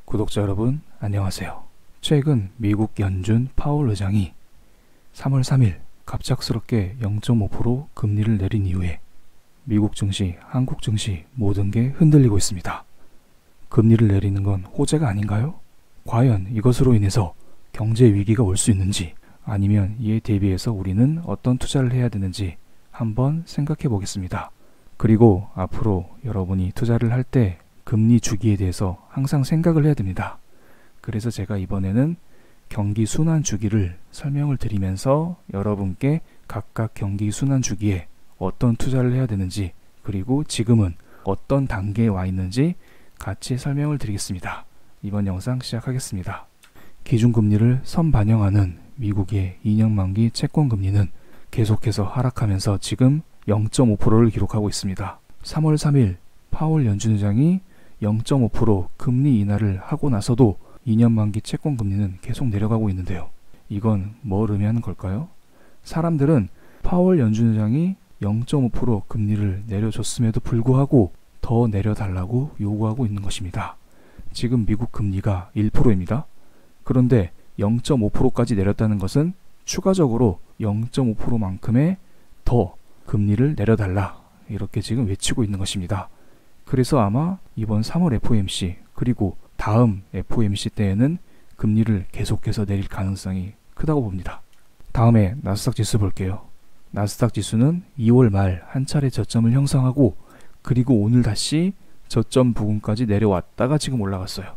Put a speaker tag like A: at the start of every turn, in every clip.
A: 구독자 여러분 안녕하세요. 최근 미국 연준 파월 의장이 3월 3일 갑작스럽게 0.5% 금리를 내린 이후에 미국 증시, 한국 증시 모든 게 흔들리고 있습니다. 금리를 내리는 건 호재가 아닌가요? 과연 이것으로 인해서 경제 위기가 올 수 있는지, 아니면 이에 대비해서 우리는 어떤 투자를 해야 되는지 한번 생각해 보겠습니다. 그리고 앞으로 여러분이 투자를 할 때 금리 주기에 대해서 항상 생각을 해야 됩니다. 그래서 제가 이번에는 경기 순환 주기를 설명을 드리면서 여러분께 각각 경기 순환 주기에 어떤 투자를 해야 되는지, 그리고 지금은 어떤 단계에 와 있는지 같이 설명을 드리겠습니다. 이번 영상 시작하겠습니다. 기준금리를 선반영하는 미국의 2년 만기 채권 금리는 계속해서 하락하면서 지금 0.5%를 기록하고 있습니다. 3월 3일 파월 연준 의장이 0.5% 금리 인하를 하고 나서도 2년 만기 채권 금리는 계속 내려가고 있는데요. 이건 뭘 의미하는 걸까요? 사람들은 파월 연준 의장이 0.5% 금리를 내려줬음에도 불구하고 더 내려달라고 요구하고 있는 것입니다. 지금 미국 금리가 1%입니다. 그런데 0.5%까지 내렸다는 것은 추가적으로 0.5%만큼의 더 금리를 내려달라, 이렇게 지금 외치고 있는 것입니다. 그래서 아마 이번 3월 FOMC 그리고 다음 FOMC 때에는 금리를 계속해서 내릴 가능성이 크다고 봅니다. 다음에 나스닥 지수 볼게요. 나스닥 지수는 2월 말 한 차례 저점을 형성하고, 그리고 오늘 다시 저점 부근까지 내려왔다가 지금 올라갔어요.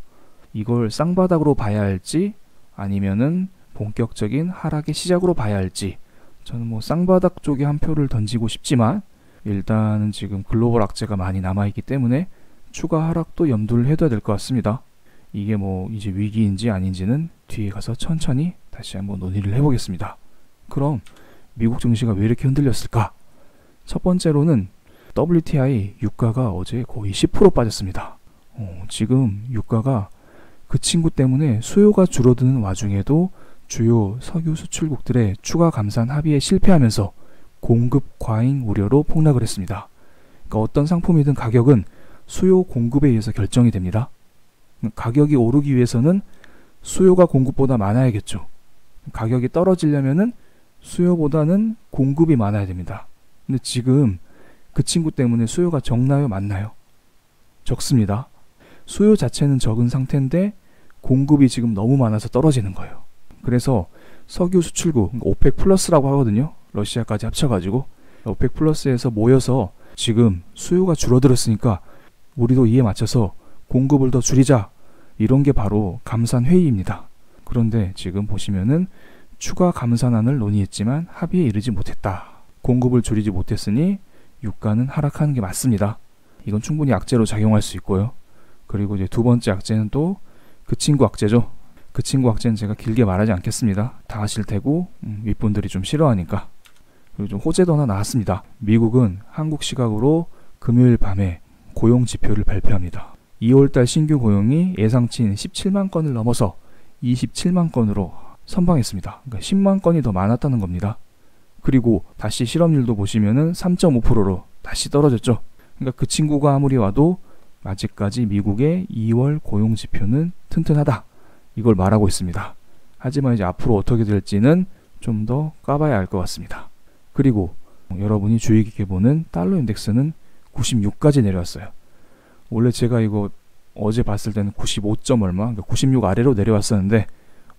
A: 이걸 쌍바닥으로 봐야 할지 아니면은 본격적인 하락의 시작으로 봐야 할지, 저는 쌍바닥 쪽에 한 표를 던지고 싶지만 일단은 지금 글로벌 악재가 많이 남아있기 때문에 추가 하락도 염두를 해둬야 될 것 같습니다. 이게 이제 위기인지 아닌지는 뒤에 가서 천천히 다시 한번 논의를 해보겠습니다. 그럼 미국 증시가 왜 이렇게 흔들렸을까? 첫 번째로는 WTI 유가가 어제 거의 10% 빠졌습니다. 지금 유가가 그 친구 때문에 수요가 줄어드는 와중에도 주요 석유 수출국들의 추가 감산 합의에 실패하면서 공급 과잉 우려로 폭락을 했습니다. 그러니까 어떤 상품이든 가격은 수요 공급에 의해서 결정이 됩니다. 가격이 오르기 위해서는 수요가 공급보다 많아야겠죠. 가격이 떨어지려면은 수요보다는 공급이 많아야 됩니다. 근데 지금 그 친구 때문에 수요가 적나요, 많나요? 적습니다. 수요 자체는 적은 상태인데 공급이 지금 너무 많아서 떨어지는 거예요. 그래서 석유 수출국, 오펙 플러스라고 하거든요. 러시아까지 합쳐가지고 오펙 플러스에서 모여서 지금 수요가 줄어들었으니까 우리도 이에 맞춰서 공급을 더 줄이자, 이런 게 바로 감산 회의입니다. 그런데 지금 보시면은 추가 감산안을 논의했지만 합의에 이르지 못했다. 공급을 줄이지 못했으니 유가는 하락하는 게 맞습니다. 이건 충분히 악재로 작용할 수 있고요. 그리고 이제 두 번째 악재는 또 그 친구 악재죠. 그 친구 악재는 제가 길게 말하지 않겠습니다. 다 아실 테고 윗분들이 좀 싫어하니까. 그리고 좀 호재도 하나 나왔습니다. 미국은 한국 시각으로 금요일 밤에 고용 지표를 발표합니다. 2월달 신규 고용이 예상치인 17만 건을 넘어서 27만 건으로 선방했습니다. 그러니까 10만 건이 더 많았다는 겁니다. 그리고 다시 실업률도 보시면은 3.5%로 다시 떨어졌죠. 그러니까 그 친구가 아무리 와도 아직까지 미국의 2월 고용 지표는 튼튼하다, 이걸 말하고 있습니다. 하지만 이제 앞으로 어떻게 될지는 좀 더 까봐야 알 것 같습니다. 그리고 여러분이 주의 깊게 보는 달러 인덱스는 96까지 내려왔어요. 원래 제가 이거 어제 봤을 때는 95점 얼마, 그러니까 96 아래로 내려왔었는데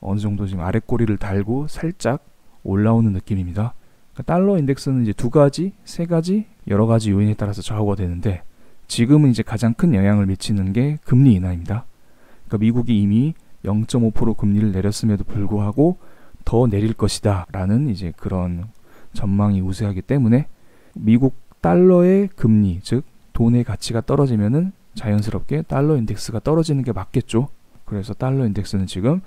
A: 어느 정도 지금 아래 꼬리를 달고 살짝 올라오는 느낌입니다. 그러니까 달러 인덱스는 이제 두 가지, 세 가지, 여러 가지 요인에 따라서 좌우가 되는데, 지금은 이제 가장 큰 영향을 미치는 게 금리 인하입니다. 그러니까 미국이 이미 0.5% 금리를 내렸음에도 불구하고 더 내릴 것이다 라는 이제 그런 전망이 우세하기 때문에 미국 달러의 금리, 즉 돈의 가치가 떨어지면은 자연스럽게 달러 인덱스가 떨어지는 게 맞겠죠. 그래서 달러 인덱스는 지금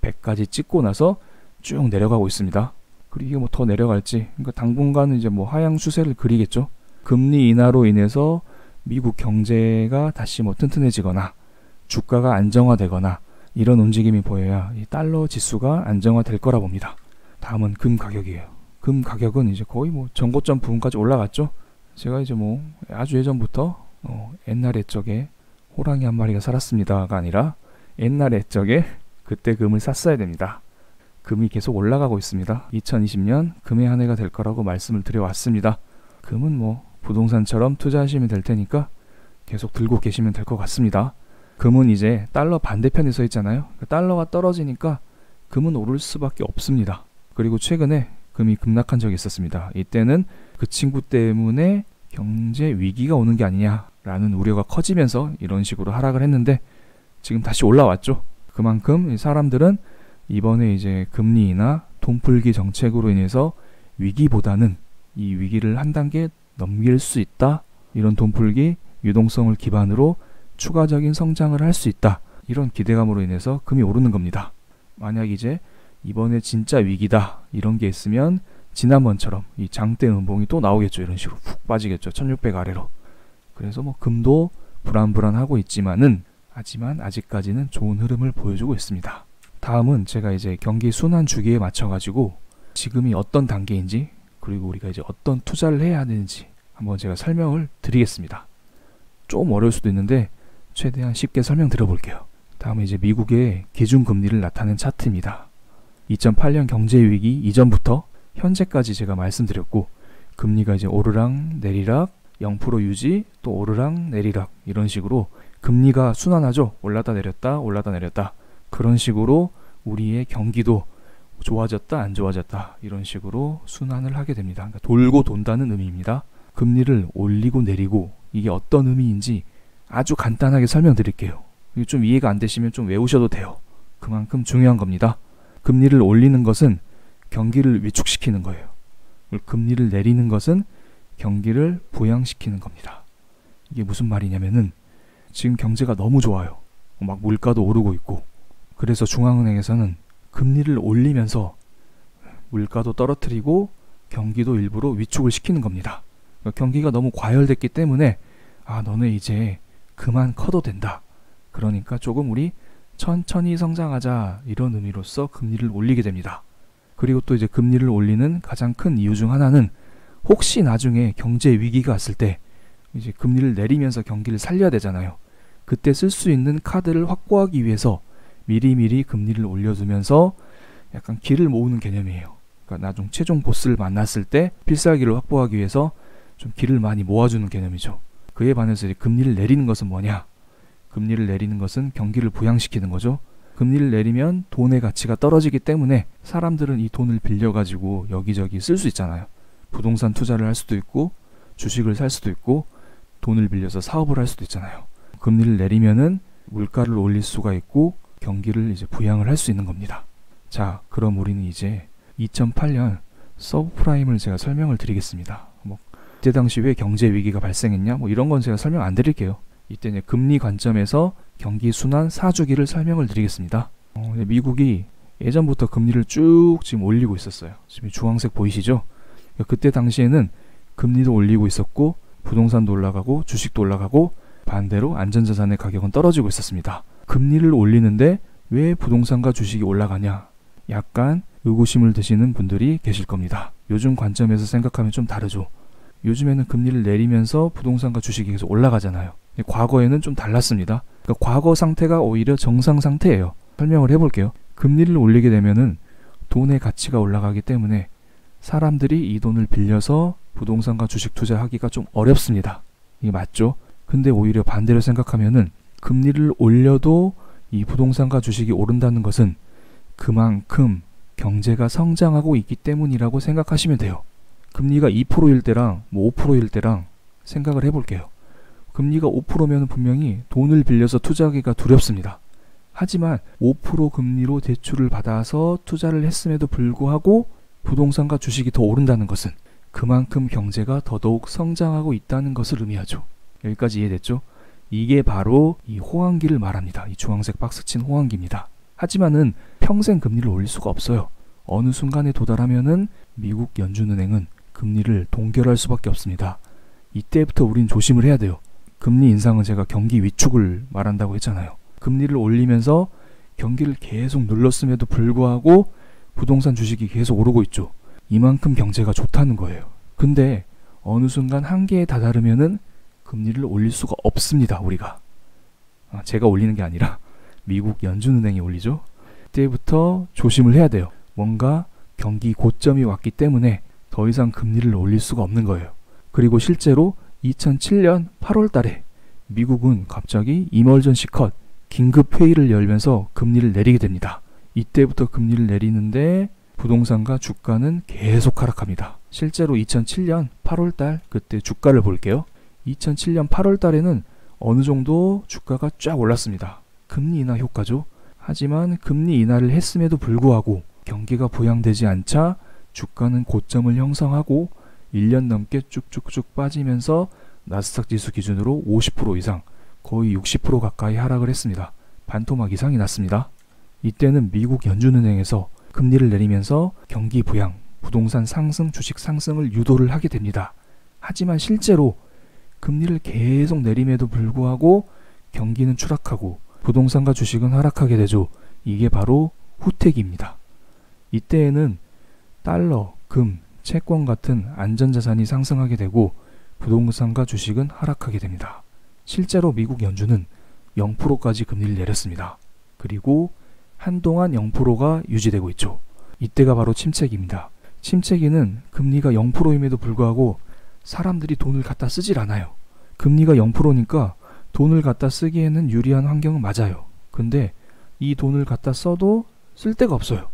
A: 100까지 찍고 나서 쭉 내려가고 있습니다. 그리고 이게 더 내려갈지, 그러니까 당분간은 이제 하향 추세를 그리겠죠. 금리 인하로 인해서 미국 경제가 다시 튼튼해지거나 주가가 안정화되거나 이런 움직임이 보여야 이 달러 지수가 안정화될 거라 봅니다. 다음은 금 가격이에요. 금 가격은 이제 거의 전고점 부분까지 올라갔죠. 제가 이제 아주 예전부터 옛날 옛적에 호랑이 한 마리가 살았습니다가 아니라 옛날 옛적에 그때 금을 샀어야 됩니다. 금이 계속 올라가고 있습니다. 2020년 금의 한 해가 될 거라고 말씀을 드려왔습니다. 금은 뭐 부동산처럼 투자하시면 될 테니까 계속 들고 계시면 될 것 같습니다. 금은 이제 달러 반대편에 서 있잖아요. 달러가 떨어지니까 금은 오를 수밖에 없습니다. 그리고 최근에 금이 급락한 적이 있었습니다. 이때는 그 친구 때문에 경제 위기가 오는 게 아니냐라는 우려가 커지면서 이런 식으로 하락을 했는데 지금 다시 올라왔죠. 그만큼 사람들은 이번에 이제 금리 인하 돈풀기 정책으로 인해서 위기보다는 이 위기를 한 단계 넘길 수 있다. 이런 돈풀기 유동성을 기반으로 추가적인 성장을 할 수 있다. 이런 기대감으로 인해서 금이 오르는 겁니다. 만약 이제 이번에 진짜 위기다 이런 게 있으면 지난번처럼 이 장대 음봉이 또 나오겠죠. 이런 식으로 푹 빠지겠죠. 1600 아래로. 그래서 뭐 금도 불안불안하고 있지만은 하지만 아직까지는 좋은 흐름을 보여주고 있습니다. 다음은 제가 이제 경기 순환 주기에 맞춰 가지고 지금이 어떤 단계인지 그리고 우리가 이제 어떤 투자를 해야 하는지 한번 제가 설명을 드리겠습니다. 좀 어려울 수도 있는데 최대한 쉽게 설명드려 볼게요. 다음에 이제 미국의 기준금리를 나타낸 차트입니다. 2008년 경제위기 이전부터 현재까지 제가 말씀드렸고 금리가 이제 오르락 내리락 0% 유지 또 오르락 내리락 이런 식으로 금리가 순환하죠. 올랐다 내렸다 올랐다 내렸다 그런 식으로 우리의 경기도 좋아졌다 안 좋아졌다 이런 식으로 순환을 하게 됩니다. 그러니까 돌고 돈다는 의미입니다. 금리를 올리고 내리고 이게 어떤 의미인지 아주 간단하게 설명드릴게요. 좀 이해가 안 되시면 좀 외우셔도 돼요. 그만큼 중요한 겁니다. 금리를 올리는 것은 경기를 위축시키는 거예요. 금리를 내리는 것은 경기를 부양시키는 겁니다. 이게 무슨 말이냐면은 지금 경제가 너무 좋아요. 막 물가도 오르고 있고 그래서 중앙은행에서는 금리를 올리면서 물가도 떨어뜨리고 경기도 일부러 위축을 시키는 겁니다. 그러니까 경기가 너무 과열됐기 때문에 너네 이제 그만 커도 된다. 그러니까 조금 우리 천천히 성장하자 이런 의미로서 금리를 올리게 됩니다. 그리고 또 이제 금리를 올리는 가장 큰 이유 중 하나는 혹시 나중에 경제 위기가 왔을 때 이제 금리를 내리면서 경기를 살려야 되잖아요. 그때 쓸 수 있는 카드를 확보하기 위해서 미리미리 금리를 올려두면서 약간 기를 모으는 개념이에요. 그러니까 나중 최종 보스를 만났을 때 필살기를 확보하기 위해서 좀 기를 많이 모아주는 개념이죠. 그에 반해서 이제 금리를 내리는 것은 뭐냐? 금리를 내리는 것은 경기를 부양시키는 거죠. 금리를 내리면 돈의 가치가 떨어지기 때문에 사람들은 이 돈을 빌려가지고 여기저기 쓸 수 있잖아요. 부동산 투자를 할 수도 있고 주식을 살 수도 있고 돈을 빌려서 사업을 할 수도 있잖아요. 금리를 내리면은 물가를 올릴 수가 있고 경기를 이제 부양을 할 수 있는 겁니다. 자, 그럼 우리는 이제 2008년 서브프라임을 제가 설명을 드리겠습니다. 그때 당시 왜 경제 위기가 발생했냐? 이런 건 제가 설명 안 드릴게요. 이때 금리 관점에서 경기 순환 4주기를 설명을 드리겠습니다. 미국이 예전부터 금리를 쭉 지금 올리고 있었어요. 지금 주황색 보이시죠? 그때 당시에는 금리도 올리고 있었고 부동산도 올라가고 주식도 올라가고 반대로 안전자산의 가격은 떨어지고 있었습니다. 금리를 올리는데 왜 부동산과 주식이 올라가냐? 약간 의구심을 드시는 분들이 계실 겁니다. 요즘 관점에서 생각하면 좀 다르죠. 요즘에는 금리를 내리면서 부동산과 주식이 계속 올라가잖아요. 과거에는 좀 달랐습니다. 그러니까 과거 상태가 오히려 정상 상태예요. 설명을 해볼게요. 금리를 올리게 되면은 돈의 가치가 올라가기 때문에 사람들이 이 돈을 빌려서 부동산과 주식 투자하기가 좀 어렵습니다. 이게 맞죠? 근데 오히려 반대로 생각하면은 금리를 올려도 이 부동산과 주식이 오른다는 것은 그만큼 경제가 성장하고 있기 때문이라고 생각하시면 돼요. 금리가 2%일 때랑 5%일 때랑 생각을 해볼게요. 금리가 5%면 분명히 돈을 빌려서 투자하기가 두렵습니다. 하지만 5% 금리로 대출을 받아서 투자를 했음에도 불구하고 부동산과 주식이 더 오른다는 것은 그만큼 경제가 더더욱 성장하고 있다는 것을 의미하죠. 여기까지 이해됐죠? 이게 바로 이 호황기를 말합니다. 이 주황색 박스 친 호황기입니다. 하지만은 평생 금리를 올릴 수가 없어요. 어느 순간에 도달하면은 미국 연준은행은 금리를 동결할 수밖에 없습니다. 이때부터 우린 조심을 해야 돼요. 금리 인상은 제가 경기 위축을 말한다고 했잖아요. 금리를 올리면서 경기를 계속 눌렀음에도 불구하고 부동산 주식이 계속 오르고 있죠. 이만큼 경제가 좋다는 거예요. 근데 어느 순간 한계에 다다르면은 금리를 올릴 수가 없습니다. 우리가. 제가 올리는 게 아니라 미국 연준은행이 올리죠. 그때부터 조심을 해야 돼요. 뭔가 경기 고점이 왔기 때문에 더 이상 금리를 올릴 수가 없는 거예요. 그리고 실제로 2007년 8월 달에 미국은 갑자기 이머전시 컷, 긴급 회의를 열면서 금리를 내리게 됩니다. 이때부터 금리를 내리는데 부동산과 주가는 계속 하락합니다. 실제로 2007년 8월 달 그때 주가를 볼게요. 2007년 8월 달에는 어느 정도 주가가 쫙 올랐습니다. 금리 인하 효과죠. 하지만 금리 인하를 했음에도 불구하고 경기가 부양되지 않자 주가는 고점을 형성하고 1년 넘게 쭉쭉쭉 빠지면서 나스닥 지수 기준으로 50% 이상, 거의 60% 가까이 하락을 했습니다. 반토막 이상이 났습니다. 이때는 미국 연준은행에서 금리를 내리면서 경기 부양, 부동산 상승, 주식 상승을 유도를 하게 됩니다. 하지만 실제로 금리를 계속 내림에도 불구하고 경기는 추락하고 부동산과 주식은 하락하게 되죠. 이게 바로 후택입니다. 이때에는 달러, 금, 채권 같은 안전자산이 상승하게 되고 부동산과 주식은 하락하게 됩니다. 실제로 미국 연준은 0%까지 금리를 내렸습니다. 그리고 한동안 0%가 유지되고 있죠. 이때가 바로 침체기입니다. 침체기는 금리가 0%임에도 불구하고 사람들이 돈을 갖다 쓰질 않아요. 금리가 0%니까 돈을 갖다 쓰기에는 유리한 환경은 맞아요. 근데 이 돈을 갖다 써도 쓸 데가 없어요.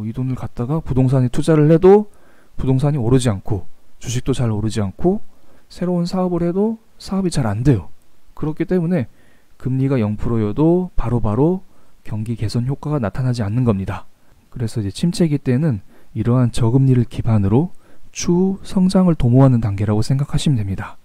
A: 이 돈을 갖다가 부동산에 투자를 해도 부동산이 오르지 않고 주식도 잘 오르지 않고 새로운 사업을 해도 사업이 잘 안 돼요. 그렇기 때문에 금리가 0%여도 바로바로 경기 개선 효과가 나타나지 않는 겁니다. 그래서 이제 침체기 때는 이러한 저금리를 기반으로 추후 성장을 도모하는 단계라고 생각하시면 됩니다.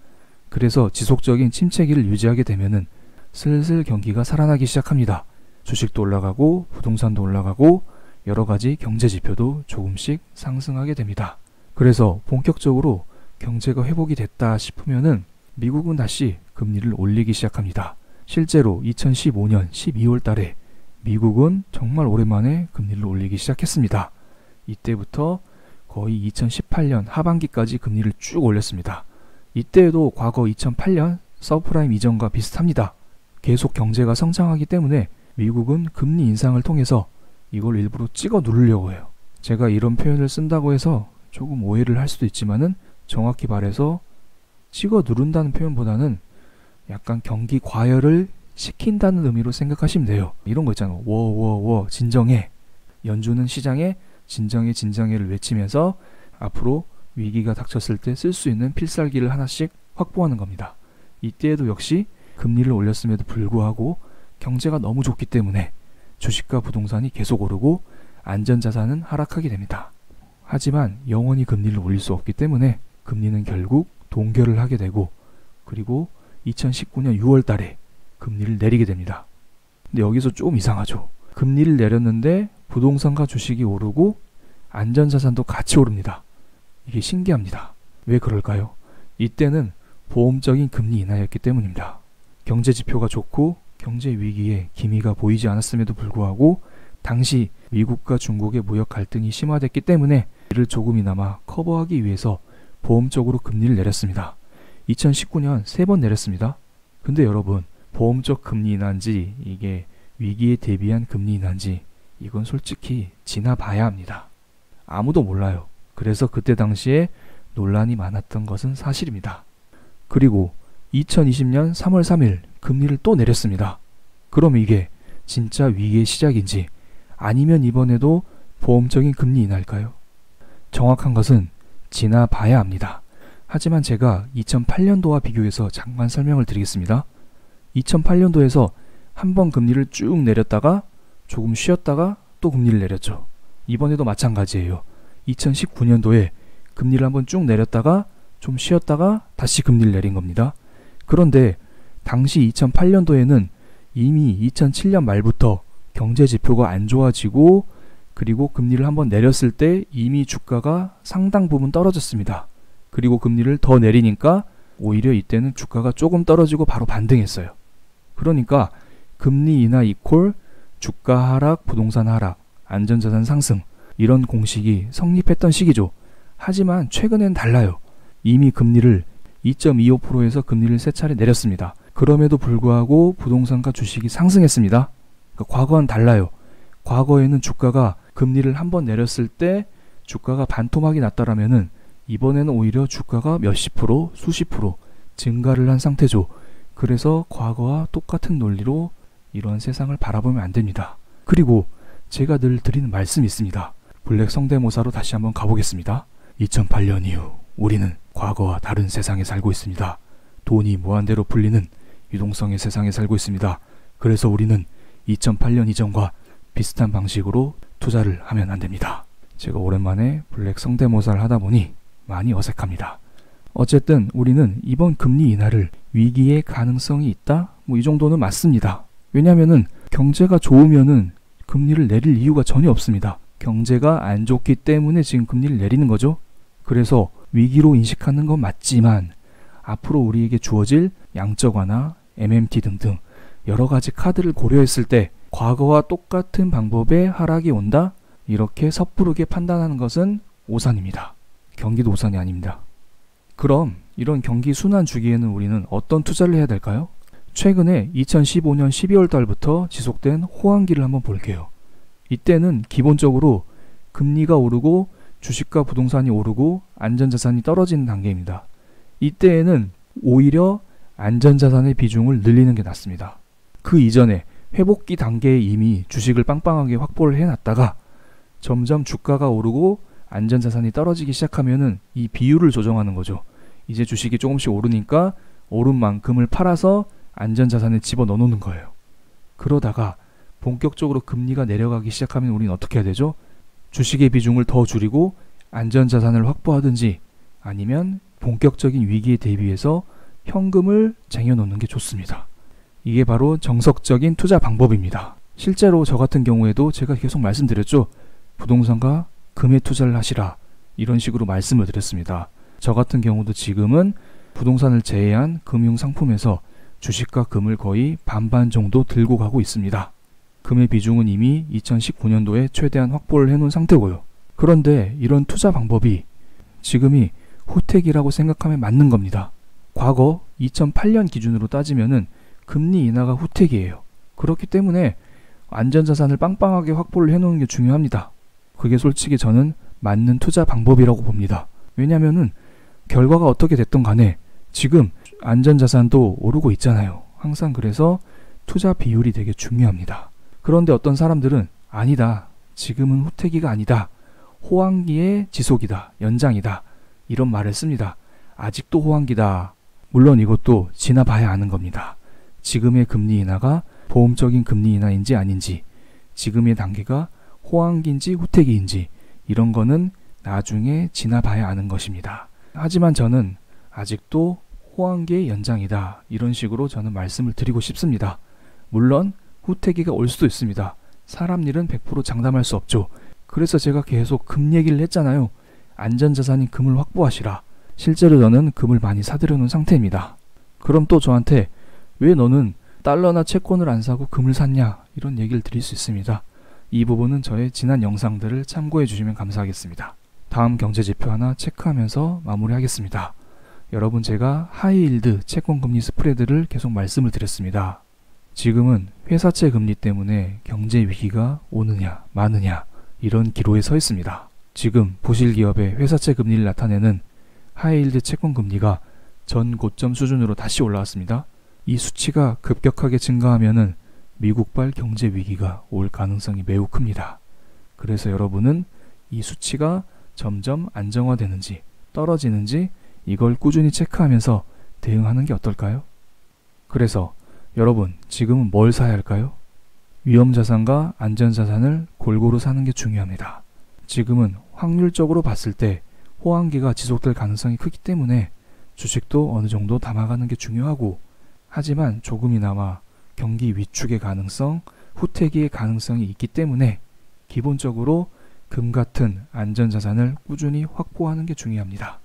A: 그래서 지속적인 침체기를 유지하게 되면은 슬슬 경기가 살아나기 시작합니다. 주식도 올라가고 부동산도 올라가고 여러 가지 경제 지표도 조금씩 상승하게 됩니다. 그래서 본격적으로 경제가 회복이 됐다 싶으면은 미국은 다시 금리를 올리기 시작합니다. 실제로 2015년 12월 달에 미국은 정말 오랜만에 금리를 올리기 시작했습니다. 이때부터 거의 2018년 하반기까지 금리를 쭉 올렸습니다. 이때에도 과거 2008년 서브프라임 이전과 비슷합니다. 계속 경제가 성장하기 때문에 미국은 금리 인상을 통해서 이걸 일부러 찍어 누르려고 해요. 제가 이런 표현을 쓴다고 해서 조금 오해를 할 수도 있지만은 정확히 말해서 찍어 누른다는 표현보다는 약간 경기 과열을 시킨다는 의미로 생각하시면 돼요. 이런 거 있잖아. 워워워 진정해. 연준은 시장에 진정해를 외치면서 앞으로 위기가 닥쳤을 때 쓸 수 있는 필살기를 하나씩 확보하는 겁니다. 이때에도 역시 금리를 올렸음에도 불구하고 경제가 너무 좋기 때문에 주식과 부동산이 계속 오르고 안전자산은 하락하게 됩니다. 하지만 영원히 금리를 올릴 수 없기 때문에 금리는 결국 동결을 하게 되고 그리고 2019년 6월 달에 금리를 내리게 됩니다. 근데 여기서 좀 이상하죠. 금리를 내렸는데 부동산과 주식이 오르고 안전자산도 같이 오릅니다. 이게 신기합니다. 왜 그럴까요? 이때는 보험적인 금리 인하였기 때문입니다. 경제 지표가 좋고 경제 위기에 기미가 보이지 않았음에도 불구하고 당시 미국과 중국의 무역 갈등이 심화됐기 때문에 이를 조금이나마 커버하기 위해서 보험적으로 금리를 내렸습니다. 2019년 3번 내렸습니다. 근데 여러분, 보험적 금리 인하인지 이게 위기에 대비한 금리 인하인지 이건 솔직히 지나봐야 합니다. 아무도 몰라요. 그래서 그때 당시에 논란이 많았던 것은 사실입니다. 그리고 2020년 3월 3일 금리를 또 내렸습니다. 그럼 이게 진짜 위기의 시작인지 아니면 이번에도 보험적인 금리 인하일까요? 정확한 것은 지나봐야 합니다. 하지만 제가 2008년도와 비교해서 잠깐 설명을 드리겠습니다. 2008년도에서 한 번 금리를 쭉 내렸다가 조금 쉬었다가 또 금리를 내렸죠. 이번에도 마찬가지예요. 2019년도에 금리를 한번 쭉 내렸다가 좀 쉬었다가 다시 금리를 내린 겁니다. 그런데 당시 2008년도에는 이미 2007년 말부터 경제 지표가 안 좋아지고 그리고 금리를 한번 내렸을 때 이미 주가가 상당 부분 떨어졌습니다. 그리고 금리를 더 내리니까 오히려 이때는 주가가 조금 떨어지고 바로 반등했어요. 그러니까 금리 인하 이퀄 주가 하락, 부동산 하락, 안전자산 상승 이런 공식이 성립했던 시기죠. 하지만 최근엔 달라요. 이미 금리를 2.25%에서 금리를 3차례 내렸습니다. 그럼에도 불구하고 부동산과 주식이 상승했습니다. 그러니까 과거와는 달라요. 과거에는 주가가 금리를 한번 내렸을 때 주가가 반토막이 났다라면은 이번에는 오히려 주가가 몇십 프로, 수십 프로 증가를 한 상태죠. 그래서 과거와 똑같은 논리로 이런 세상을 바라보면 안 됩니다. 그리고 제가 늘 드리는 말씀이 있습니다. 블랙 성대모사로 다시 한번 가보겠습니다. 2008년 이후 우리는 과거와 다른 세상에 살고 있습니다. 돈이 무한대로 풀리는 유동성의 세상에 살고 있습니다. 그래서 우리는 2008년 이전과 비슷한 방식으로 투자를 하면 안 됩니다. 제가 오랜만에 블랙 성대모사를 하다 보니 많이 어색합니다. 어쨌든 우리는 이번 금리 인하를 위기의 가능성이 있다? 뭐 이 정도는 맞습니다. 왜냐면은 경제가 좋으면은 금리를 내릴 이유가 전혀 없습니다. 경제가 안 좋기 때문에 지금 금리를 내리는 거죠. 그래서 위기로 인식하는 건 맞지만 앞으로 우리에게 주어질 양적 완화, MMT 등등 여러 가지 카드를 고려했을 때 과거와 똑같은 방법의 하락이 온다? 이렇게 섣부르게 판단하는 것은 오산입니다. 경기도 오산이 아닙니다. 그럼 이런 경기 순환 주기에는 우리는 어떤 투자를 해야 될까요? 최근에 2015년 12월 달부터 지속된 호황기를 한번 볼게요. 이때는 기본적으로 금리가 오르고 주식과 부동산이 오르고 안전자산이 떨어지는 단계입니다. 이때에는 오히려 안전자산의 비중을 늘리는 게 낫습니다. 그 이전에 회복기 단계에 이미 주식을 빵빵하게 확보를 해놨다가 점점 주가가 오르고 안전자산이 떨어지기 시작하면은 이 비율을 조정하는 거죠. 이제 주식이 조금씩 오르니까 오른 만큼을 팔아서 안전자산에 집어넣어 놓는 거예요. 그러다가 본격적으로 금리가 내려가기 시작하면 우리는 어떻게 해야 되죠? 주식의 비중을 더 줄이고 안전자산을 확보하든지 아니면 본격적인 위기에 대비해서 현금을 쟁여놓는 게 좋습니다. 이게 바로 정석적인 투자 방법입니다. 실제로 저 같은 경우에도 제가 계속 말씀드렸죠. 부동산과 금에 투자를 하시라 이런 식으로 말씀을 드렸습니다. 저 같은 경우도 지금은 부동산을 제외한 금융상품에서 주식과 금을 거의 반반 정도 들고 가고 있습니다. 금의 비중은 이미 2019년도에 최대한 확보를 해놓은 상태고요. 그런데 이런 투자 방법이 지금이 후택이라고 생각하면 맞는 겁니다. 과거 2008년 기준으로 따지면은 금리 인하가 후택이에요. 그렇기 때문에 안전자산을 빵빵하게 확보를 해놓는 게 중요합니다. 그게 솔직히 저는 맞는 투자 방법이라고 봅니다. 왜냐면은 결과가 어떻게 됐든 간에 지금 안전자산도 오르고 있잖아요. 항상 그래서 투자 비율이 되게 중요합니다. 그런데 어떤 사람들은 아니다. 지금은 후퇴기가 아니다. 호황기의 지속이다. 연장이다. 이런 말을 씁니다. 아직도 호황기다. 물론 이것도 지나봐야 아는 겁니다. 지금의 금리 인하가 보험적인 금리 인하인지 아닌지, 지금의 단계가 호황기인지 후퇴기인지 이런 거는 나중에 지나봐야 아는 것입니다. 하지만 저는 아직도 호황기의 연장이다. 이런 식으로 저는 말씀을 드리고 싶습니다. 물론 후퇴기가 올 수도 있습니다. 사람 일은 100% 장담할 수 없죠. 그래서 제가 계속 금 얘기를 했잖아요. 안전자산인 금을 확보하시라. 실제로 저는 금을 많이 사들여 놓은 상태입니다. 그럼 또 저한테 왜 너는 달러나 채권을 안 사고 금을 샀냐? 이런 얘기를 드릴 수 있습니다. 이 부분은 저의 지난 영상들을 참고해 주시면 감사하겠습니다. 다음 경제지표 하나 체크하면서 마무리하겠습니다. 여러분, 제가 하이힐드 채권금리 스프레드를 계속 말씀을 드렸습니다. 지금은 회사채 금리 때문에 경제 위기가 오느냐 마느냐 이런 기로에 서 있습니다. 지금 보실 기업의 회사채 금리를 나타내는 하이힐드 채권금리가 전 고점 수준으로 다시 올라왔습니다. 이 수치가 급격하게 증가하면은 미국발 경제 위기가 올 가능성이 매우 큽니다. 그래서 여러분은 이 수치가 점점 안정화되는지 떨어지는지 이걸 꾸준히 체크하면서 대응하는 게 어떨까요? 그래서 여러분, 지금은 뭘 사야 할까요? 위험자산과 안전자산을 골고루 사는 게 중요합니다. 지금은 확률적으로 봤을 때 호황기가 지속될 가능성이 크기 때문에 주식도 어느 정도 담아가는 게 중요하고, 하지만 조금이나마 경기 위축의 가능성, 후퇴기의 가능성이 있기 때문에 기본적으로 금 같은 안전자산을 꾸준히 확보하는 게 중요합니다.